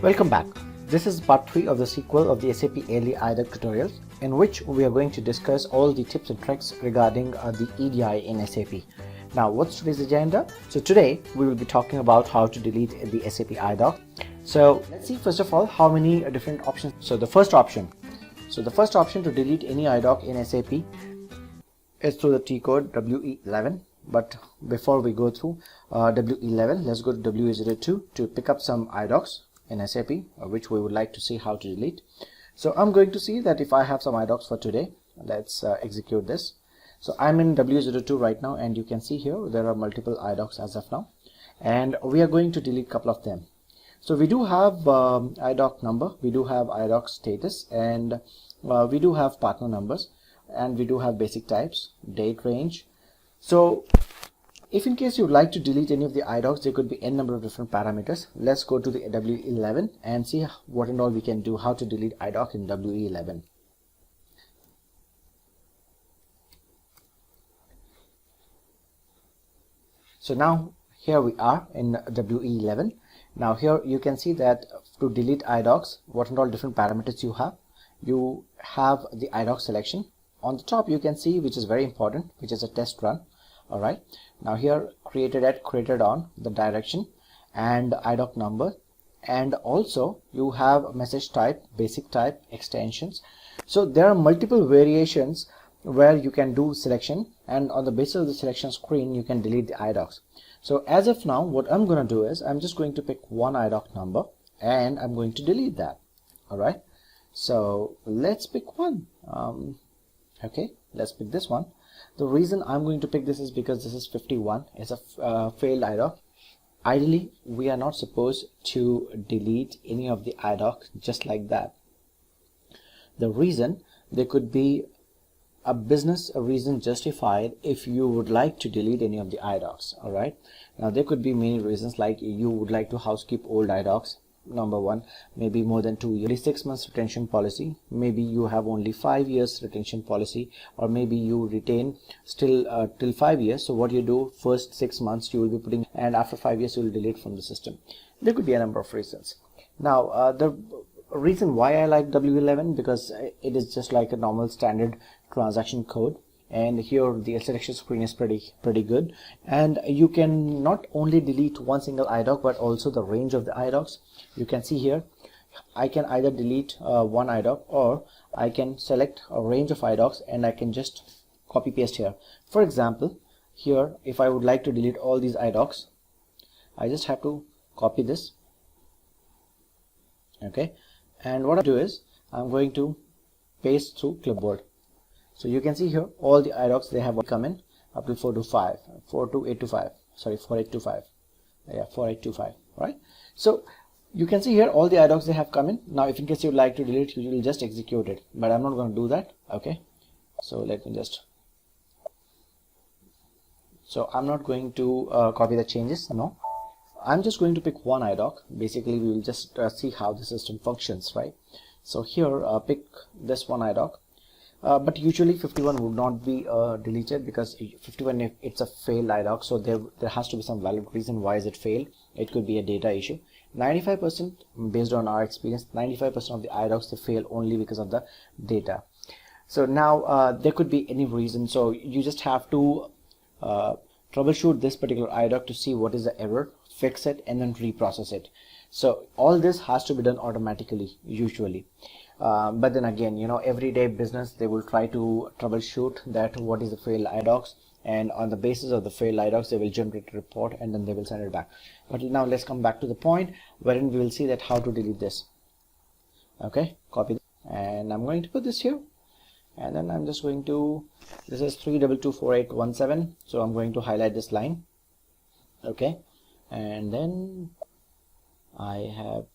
Welcome back. This is part 3 of the sequel of the SAP ALE IDOC tutorials, in which we are going to discuss all the tips and tricks regarding the EDI in SAP. Now, what's today's agenda? So today we will be talking about how to delete the SAP IDOC. So let's see first of all how many different options. So the first option to delete any IDOC in SAP is through the Tcode WE11. But before we go through WE11, let's go to WE02 to pick up some IDOCs in SAP, which we would like to see how to delete. So I'm going to see that if I have some IDOCs for today. Let's execute this. So I'm in WE02 right now, and you can see here there are multiple IDOCs as of now, and we are going to delete a couple of them. So we do have IDOC number, we do have IDOC status, and we do have partner numbers, and we do have basic types, date range. So if in case you'd like to delete any of the IDOCs, there could be n number of different parameters. Let's go to the WE11 and see what and all we can do, how to delete IDOC in WE11. So now here we are in WE11. Now here you can see that to delete IDOCs, what and all different parameters you have. You have the IDOC selection. On the top you can see, which is very important, which is a test run. Alright, now here created at, created on, the direction and IDOC number, and also you have message type, basic type, extensions. So there are multiple variations where you can do selection, and on the basis of the selection screen you can delete the IDOCs. So as of now, what I'm going to do is I'm just going to pick one IDOC number and I'm going to delete that. Alright, so let's pick one. Okay, let's pick this one. The reason I'm going to pick this is because this is 51. It's a failed IDOC. Ideally, we are not supposed to delete any of the IDOC just like that. The reason, there could be a business reason justified if you would like to delete any of the IDOCs. Alright, now there could be many reasons, like you would like to housekeep old IDOCs. Number one, maybe more than 2 years, 6 months retention policy, maybe you have only 5 years retention policy, or maybe you retain still till 5 years. So what you do, first 6 months you will be putting, and after 5 years you will delete from the system. There could be a number of reasons. Now the reason why I like W11, because it is just like a normal standard transaction code, and here the selection screen is pretty good, and you can not only delete one single IDOC but also the range of the IDOCs. You can see here I can either delete one IDOC, or I can select a range of IDOCs and I can just copy paste here. For example, here if I would like to delete all these IDOCs, I just have to copy this. Okay, and what I do is I'm going to paste through clipboard. So you can see here all the IDOCs, they have come in up to 4825, right? So you can see here all the IDOCs they have come in. Now if in case you would like to delete, you will just execute it, but I'm not going to do that. Okay, so let me just, so I'm not going to copy the changes. No, I'm just going to pick one IDOC. Basically we will just see how the system functions, right? So here pick this one IDOC. But usually 51 would not be deleted, because 51, if it's a failed IDOC, so there has to be some valid reason why is it failed. It could be a data issue. 95%, based on our experience, 95% of the IDOCs they fail only because of the data. So now there could be any reason, so you just have to troubleshoot this particular IDOC to see what is the error, fix it, and then reprocess it. So all this has to be done automatically usually. But then again, you know, everyday business, they will try to troubleshoot that what is the failed IDOCs, and on the basis of the failed IDOCs they will generate a report and then they will send it back. But now let's come back to the point wherein we will see that how to delete this. Okay, copy, and I'm going to put this here, and then I'm just going to, this is 3224817, so I'm going to highlight this line. Okay, and then I have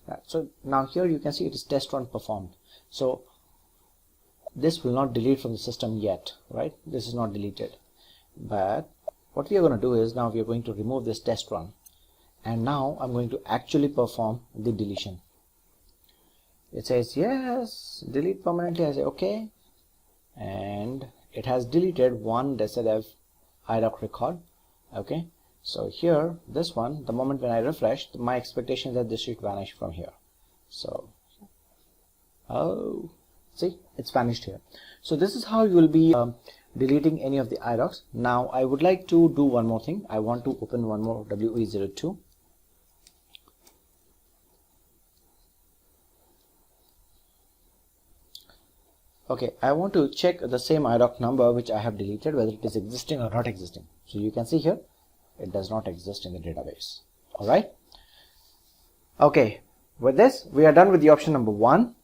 that. So now here you can see it is test run performed. So this will not delete from the system yet, right? This is not deleted, but what we are going to do is now we are going to remove this test run, and now I'm going to actually perform the deletion. It says yes, delete permanently. I say okay, and it has deleted one DSLF IDOC record. Okay, So here, this one, the moment when I refresh, my expectation is that this should vanish from here. So, oh, see, it's vanished here. So this is how you will be deleting any of the IDOCs. Now I would like to do one more thing. I want to open one more WE02. Okay, I want to check the same IDOC number which I have deleted, whether it is existing or not existing. So you can see here, it does not exist in the database. All right. Okay, with this, we are done with the option number 1.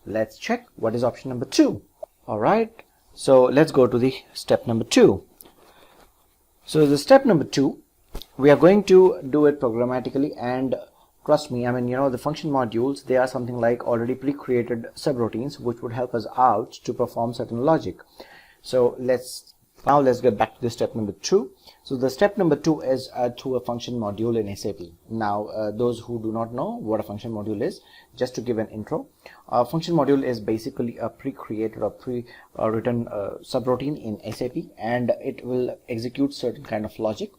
Let's check what is option number 2. All right. So let's go to the step number 2. So the step number 2, we are going to do it programmatically, and trust me, I mean, you know, the function modules, they are something like already pre-created subroutines which would help us out to perform certain logic. So let's get back to the step number 2. So the step number 2 is to a function module in SAP. Now, those who do not know what a function module is, just to give an intro, a function module is basically a pre-created or pre-written subroutine in SAP, and it will execute certain kind of logic.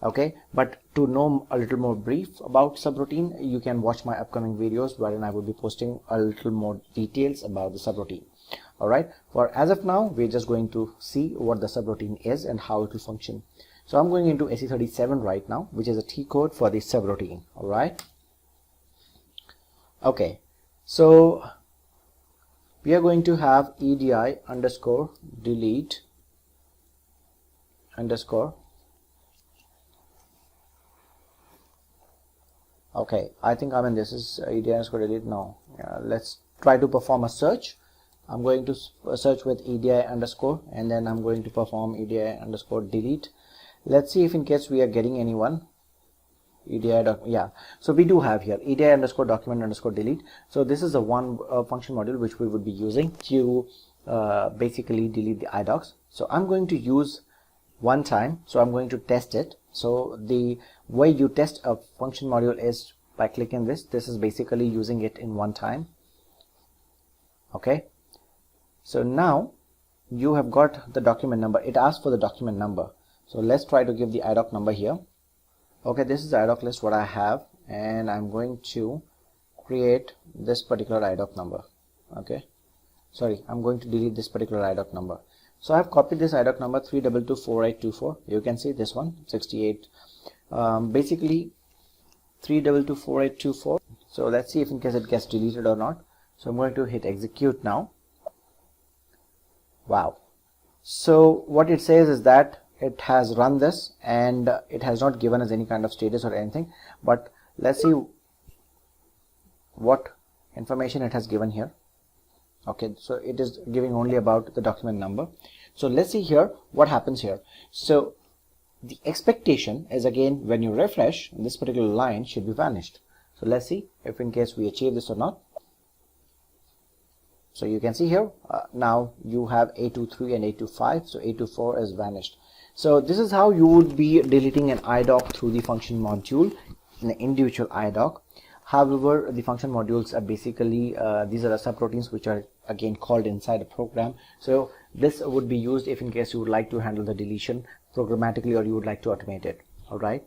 Okay, but to know a little more brief about subroutine, you can watch my upcoming videos wherein I will be posting a little more details about the subroutine. All right, for as of now, we're just going to see what the subroutine is and how it will function. So I'm going into SE37 right now, which is a Tcode for the subroutine. All right. Okay, so we are going to have EDI underscore delete underscore. Okay, I think this is EDI underscore delete. No, let's try to perform a search. I'm going to search with EDI underscore, and then I'm going to perform EDI underscore delete. Let's see if in case we are getting anyone. EDI doc, yeah. So we do have here EDI underscore document underscore delete. So this is a one function module which we would be using to basically delete the IDOCs. So I'm going to use one time. So I'm going to test it. So the way you test a function module is by clicking this. This is basically using it in one time. Okay. So now you have got the document number. It asks for the document number. So let's try to give the IDOC number here. Okay, this is the IDOC list what I have, and I'm going to create this particular IDOC number. Okay, sorry, I'm going to delete this particular IDOC number. So I've copied this IDOC number 3224824. You can see this one 68, basically 3224824. So let's see if in case it gets deleted or not. So I'm going to hit execute now. Wow. So what it says is that it has run this and it has not given us any kind of status or anything, but let's see what information it has given here. Okay, so it is giving only about the document number. So let's see here what happens here. So the expectation is, again, when you refresh, this particular line should be vanished. So let's see if in case we achieve this or not. So you can see here now you have 823 and 825. So 824 is vanished. So this is how you would be deleting an IDOC through the function module in an individual IDOC. However, the function modules are basically these are the subroutines which are again called inside a program. So this would be used if in case you would like to handle the deletion programmatically or you would like to automate it. All right.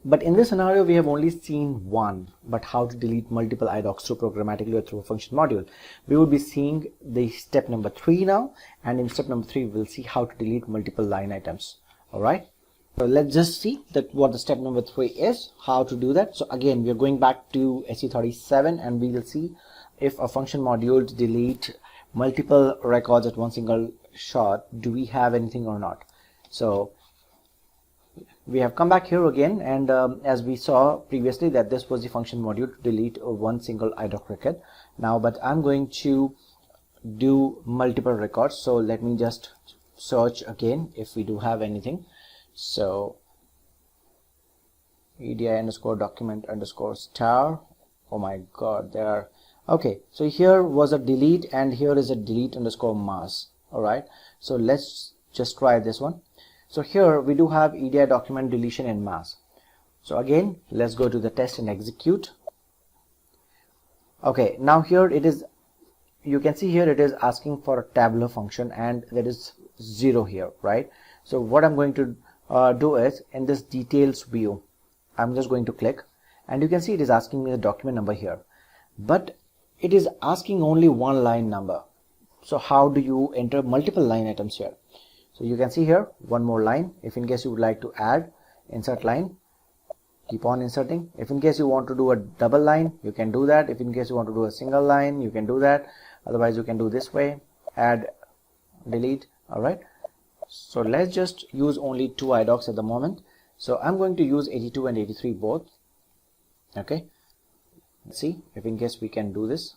But in this scenario, we have only seen one, but how to delete multiple IDOCs through programmatically or through a function module. We will be seeing the step number 3 now, and in step number 3, we'll see how to delete multiple line items. All right. So let's just see that what the step number 3 is, how to do that. So again, we are going back to SE37, and we will see if a function module to delete multiple records at one single shot, do we have anything or not. So we have come back here again, and as we saw previously that this was the function module to delete one single IDOC record. Now, but I'm going to do multiple records. So let me just search again if we do have anything. So EDI underscore document underscore star. Oh my god, there are. Okay, so here was a delete and here is a delete underscore mass. All right, so let's just try this one. So here we do have EDI document deletion in mass. So again, let's go to the test and execute. Okay, now here it is, you can see here it is asking for a tabular function and there is 0 here, right? So what I'm going to do is, in this details view, I'm just going to click, and you can see it is asking me the document number here, but it is asking only one line number. So how do you enter multiple line items here? So you can see here one more line. If in case you would like to add, insert line, keep on inserting. If in case you want to do a double line, you can do that. If in case you want to do a single line, you can do that. Otherwise you can do this way, add, delete. All right, so let's just use only 2 IDOCs at the moment. So I'm going to use 82 and 83 both. Okay, let's see if in case we can do this.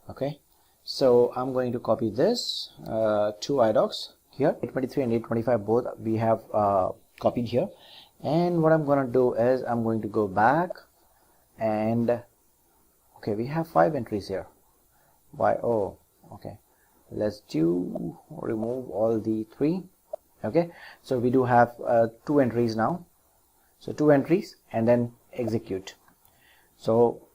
Okay, so I'm going to copy this 2 IDOCs here, 823 and 825 both we have copied here. And what I'm going to do is I'm going to go back, and okay, we have 5 entries here. Why? Oh, okay, let's remove all the 3. Okay, so we do have 2 entries now. So 2 entries and then execute. So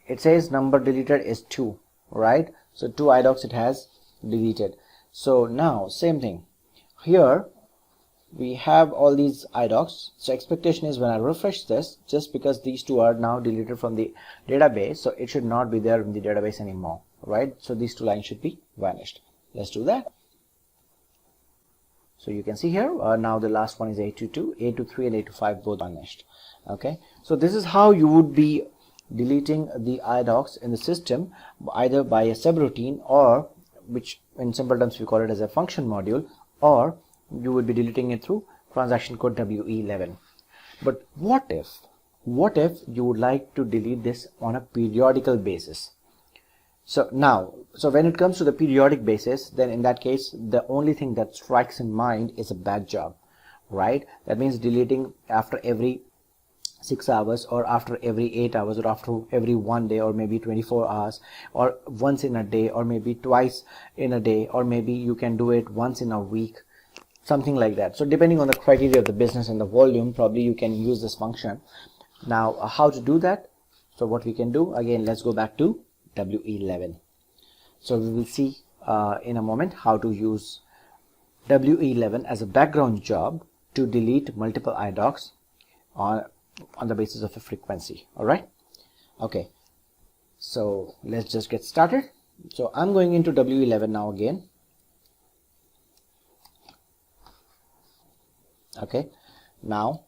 it says number deleted is 2, right? So 2 IDOCs it has deleted. So now same thing here, we have all these IDOCs. So expectation is when I refresh this, just because these 2 are now deleted from the database, so it should not be there in the database anymore, right? So these 2 lines should be vanished. Let's do that. So you can see here now the last one is 822, 823 and 825 both vanished. Okay, so this is how you would be deleting the IDOCs in the system, either by a subroutine, or which in simple terms we call it as a function module, or you would be deleting it through transaction code WE11. But what if you would like to delete this on a periodical basis? So now, when it comes to the periodic basis, then in that case the only thing that strikes in mind is a batch job, right? That means deleting after every 6 hours, or after every 8 hours, or after every 1 day, or maybe 24 hours, or once in a day, or maybe twice in a day, or maybe you can do it once in a week, something like that. So depending on the criteria of the business and the volume, probably you can use this function. Now how to do that? So what we can do, again, let's go back to WE11. So we will see in a moment how to use WE11 as a background job to delete multiple IDOCs on the basis of a frequency. All right, okay, so let's just get started. So I'm going into WE11 now again. Okay, now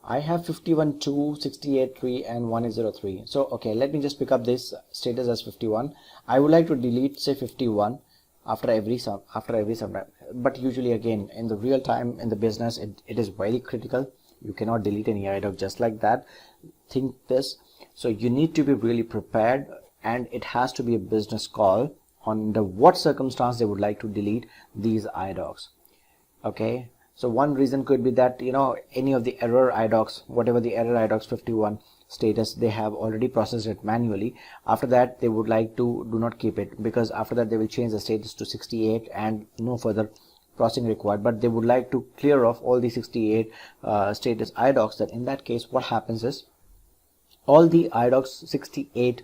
I have 51, 2, 68, 3 and 103. So okay, let me just pick up this status as 51. I would like to delete, say, 51 after every some time, but usually again in the real time in the business it is very critical. You cannot delete any IDOC just like that. Think this. So you need to be really prepared, and it has to be a business call on under what circumstance they would like to delete these IDOCs. Okay, so one reason could be that, you know, any of the error IDOCs, whatever the error IDOCs 51 status, they have already processed it manually. After that they would like to do not keep it, because after that they will change the status to 68 and no further processing required. But they would like to clear off all the 68 status IDOCs. That in that case what happens is, all the IDOCs 68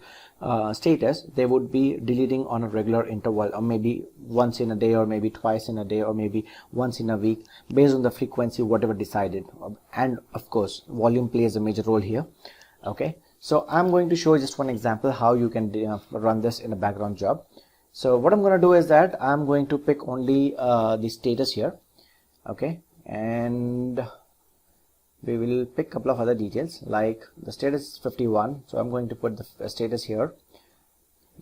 status, they would be deleting on a regular interval, or maybe once in a day, or maybe twice in a day, or maybe once in a week, based on the frequency whatever decided. And of course volume plays a major role here. Okay, so I'm going to show just one example how you can run this in a background job. So what I'm going to do is that I'm going to pick only the status here. Okay, and we will pick a couple of other details, like the status is 51. So I'm going to put the status here,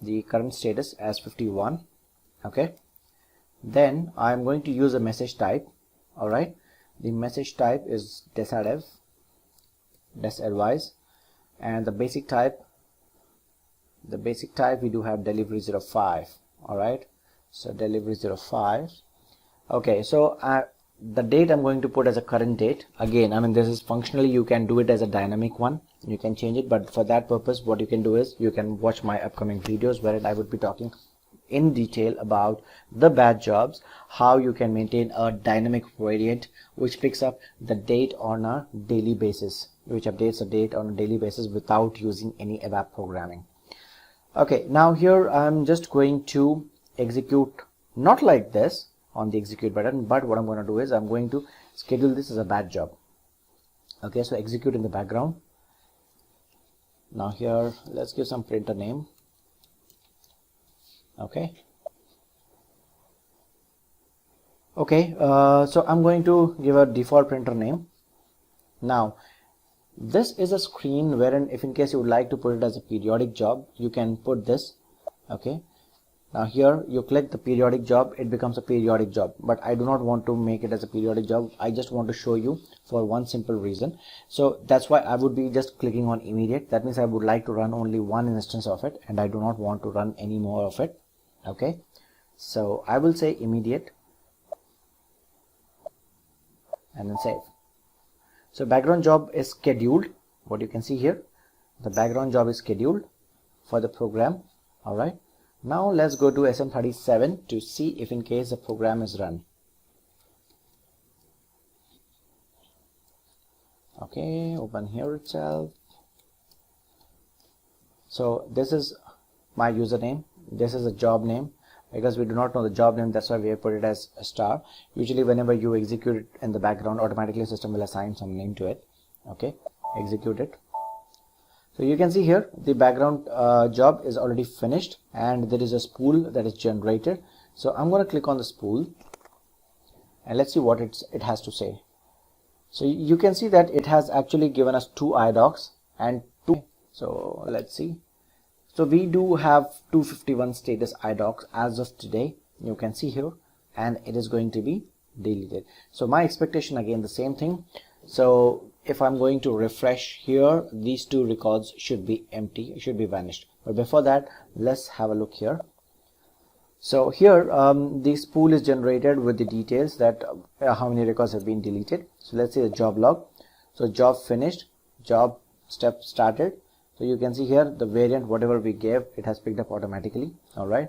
the current status as 51. Okay, then I'm going to use a message type. All right, the message type is desadv, desadvise, and the basic type we do have delivery 05. All right, so delivery 05. Okay, so the date I'm going to put as a current date. Again, I mean, this is functionally you can do it as a dynamic one, you can change it, but for that purpose what you can do is you can watch my upcoming videos wherein I would be talking in detail about the batch jobs, how you can maintain a dynamic variant which picks up the date on a daily basis, which updates the date on a daily basis without using any ABAP programming. Okay, now here I'm just going to execute not like this on the execute button, but what I'm going to do is I'm going to schedule this as a batch job. Okay, so execute in the background. Now here let's give some printer name. Okay, so I'm going to give a default printer name. Now this is a screen wherein if in case you would like to put it as a periodic job, you can put this. Okay, now here you click the periodic job, it becomes a periodic job, but I do not want to make it as a periodic job. I just want to show you for one simple reason. So that's why I would be just clicking on immediate. That means I would like to run only one instance of it and I do not want to run any more of it. Okay, so I will say immediate and then save. So background job is scheduled. What you can see here, the background job is scheduled for the program. All right, now let's go to SM37 to see if in case the program is run. Okay, open here itself. So this is my username, this is a job name. Because we do not know the job name, that's why we have put it as a star. Usually whenever you execute it in the background, automatically system will assign some name to it. Okay, execute it. So you can see here the background job is already finished and there is a spool that is generated. So I'm going to click on the spool and let's see what it has to say. So you can see that it has actually given us 2 IDOCs and 2. So let's see. So we do have 251 status IDOCs as of today, you can see here, and it is going to be deleted. So my expectation, again the same thing. So if I'm going to refresh here, these 2 records should be empty, should be vanished. But before that, let's have a look here. So here the spool is generated with the details that how many records have been deleted. So let's say the job log. So job finished, job step started. So you can see here the variant, whatever we gave, it has picked up automatically. All right.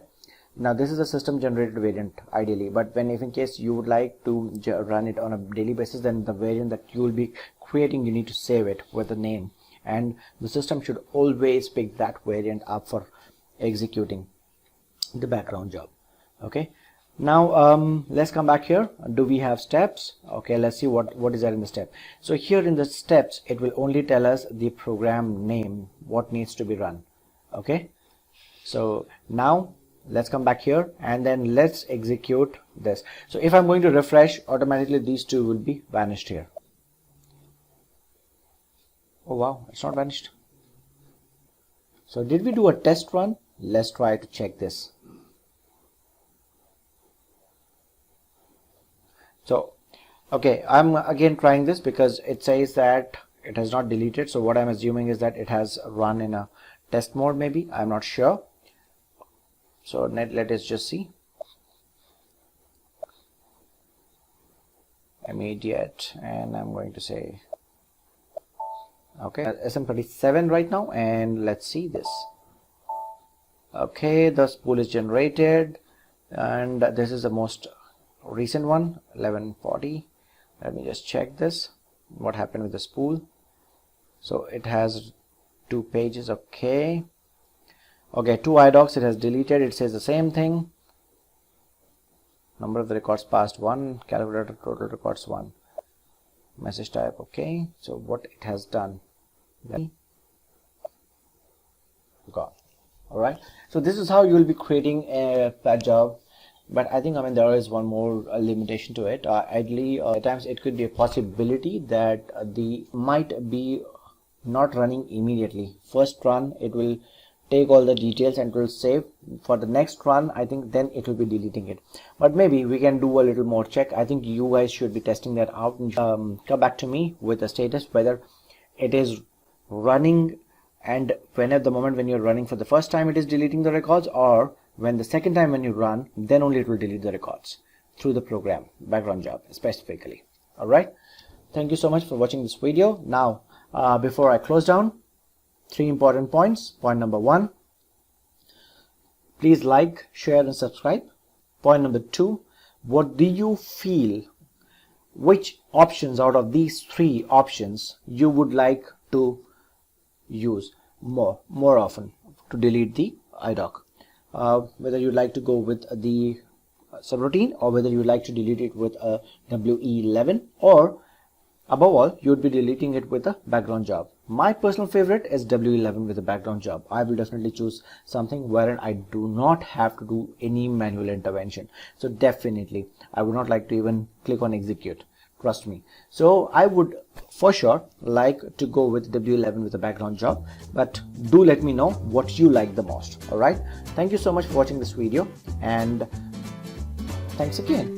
Now this is a system generated variant ideally, but when if in case you would like to run it on a daily basis, then the variant that you will be creating, you need to save it with a name, and the system should always pick that variant up for executing the background job. Okay. Now let's come back here. Do we have steps? Okay, let's see what is there in the step. So here in the steps, it will only tell us the program name, what needs to be run. Okay, so now let's come back here and then let's execute this. So if I'm going to refresh, automatically these 2 will be vanished here. Oh wow, it's not vanished. So did we do a test run? Let's try to check this. So okay, I'm again trying this because it says that it has not deleted. So what I'm assuming is that it has run in a test mode, maybe, I'm not sure. So let us just see. Immediate, and I'm going to say okay, SM37 right now, and let's see this. Okay, the spool is generated and this is the most recent one, 1140. Let me just check this, what happened with the spool. So it has 2 pages. Okay, 2 IDOCs it has deleted. It says the same thing. Number of the records passed 1, calculated total records 1, message type. Okay, so what it has done, got. All right, so this is how you will be creating a batch job. But I think there is one more limitation to it. Ideally, at times it could be a possibility that the might be not running immediately. First run, it will take all the details and will save. For the next run, I think then it will be deleting it. But maybe we can do a little more check. I think you guys should be testing that out and come back to me with the status whether it is running, and when at the moment when you're running for the first time it is deleting the records, or when the second time when you run, then only it will delete the records through the program background job specifically. All right, thank you so much for watching this video. Now before I close down, 3 important points. Point number 1, please like, share and subscribe. Point number 2, what do you feel, which options out of these 3 options you would like to use more often to delete the IDOC. Whether you'd like to go with the subroutine or whether you'd like to delete it with a WE11, or above all, you would be deleting it with a background job. My personal favorite is WE11 with a background job. I will definitely choose something wherein I do not have to do any manual intervention. So definitely, I would not like to even click on execute. Trust me. So I would for sure like to go with WE11 with a background job, but do let me know what you like the most. All right. Thank you so much for watching this video, and thanks again.